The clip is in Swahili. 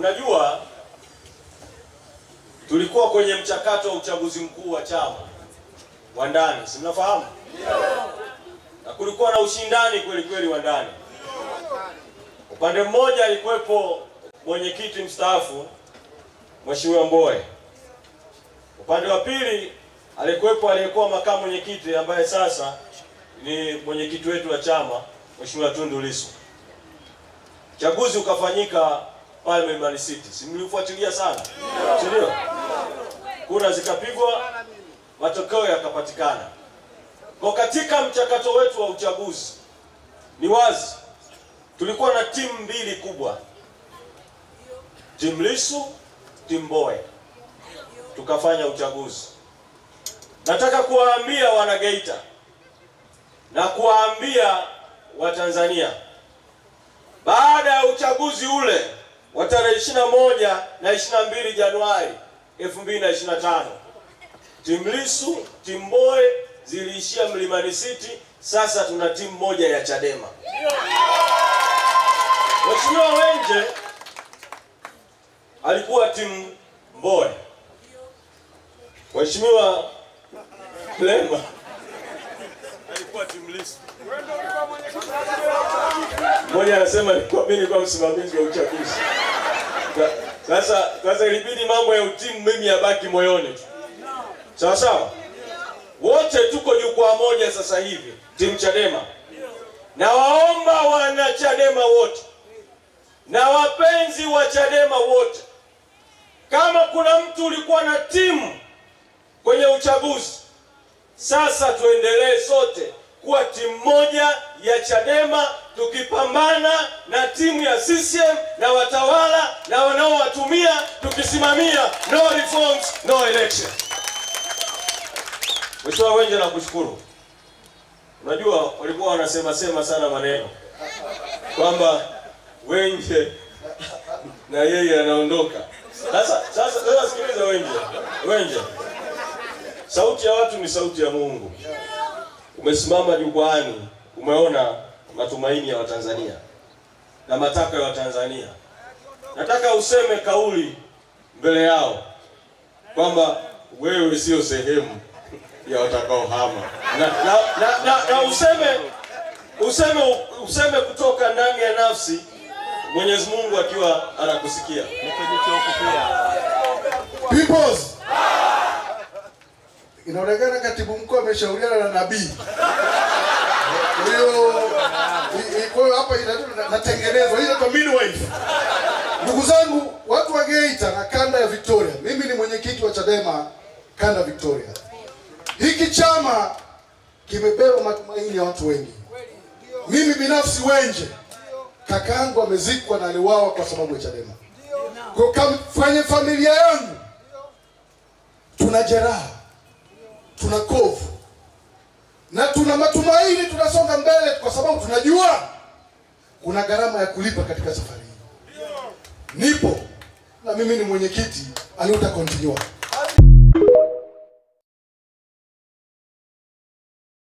Unajua tulikuwa kwenye mchakato wa uchaguzi mkuu wa chama wa ndani, si mnafahamu? Na kulikuwa na ushindani kweli kweli wa ndani. Upande mmoja alikuwepo mwenyekiti mstaafu Mheshimiwa Mbowe. Upande wa pili alikuwepo aliyekuwa makamu mwenyekiti ambaye sasa ni mwenyekiti wetu wa chama Mheshimiwa Tundu Lissu. Uchaguzi ukafanyika pale Mlimani City. Si mlifuatilia sana? Ndio. Kura zikapigwa, matokeo yakapatikana. Kwa katika mchakato wetu wa uchaguzi ni wazi tulikuwa na timu mbili kubwa. Timu Lissu, timu Mbowe. Tukafanya uchaguzi. Nataka kuwaambia wana Geita na kuwaambia Watanzania, baada ya uchaguzi ule wa tarehe 21 na 22 Januari 2025, timu Lissu, timu Mbowe ziliishia Mlimani City. Sasa tuna timu moja ya Chadema. Mheshimiwa Wenje alikuwa timu Mbowe. Mheshimiwa Lema alikuwa timu Lissu. Mmoja anasema mimi kwa msimamizi wa uchaguzi. Sasa ilibidi mambo ya utimu mimi yabaki moyoni. Sawa sawa? Wote tuko jukwaa moja sasa hivi, timu Chadema. Na waomba wana Chadema wote na wapenzi wa Chadema wote, kama kuna mtu ulikuwa na timu kwenye uchaguzi, sasa tuendelee sote kuwa timu moja ya Chadema, tukipambana na timu ya CCM na watawala na wanaowatumia, tukisimamia no reforms, no election. Mheshimiwa Wenje, nakushukuru. Unajua walikuwa wanasema sana maneno kwamba Wenje na yeye anaondoka. Sasa sikiliza Wenje. Sauti ya watu ni sauti ya Mungu. Umesimama jukwaani, umeona matumaini ya Watanzania na matakwa ya Watanzania. Nataka useme kauli mbele yao kwamba wewe sio sehemu ya watakaohama. Na useme kutoka ndani ya nafsi, Mwenyezi Mungu akiwa anakusikia. Peoples. Inaonekana katibu mkuu ameshauriana na nabii. Kwa hiyo hapa inatengenezwa ile kwa midwife. Ndugu zangu, watu wa Geita na kanda ya Victoria, mimi ni mwenyekiti wa Chadema kanda Victoria. Hiki chama kimebeba matumaini ya watu wengi. Mimi binafsi Wenje, kakaangu amezikwa na aliuawa kwa sababu ya Chadema. Kwa kwenye familia yangu tuna jeraha, tuna kovu, na tuna matumaini, tunasonga mbele kwa sababu tunajua kuna gharama ya kulipa katika safari hii. Nipo na mimi ni mwenyekiti aliuta continue.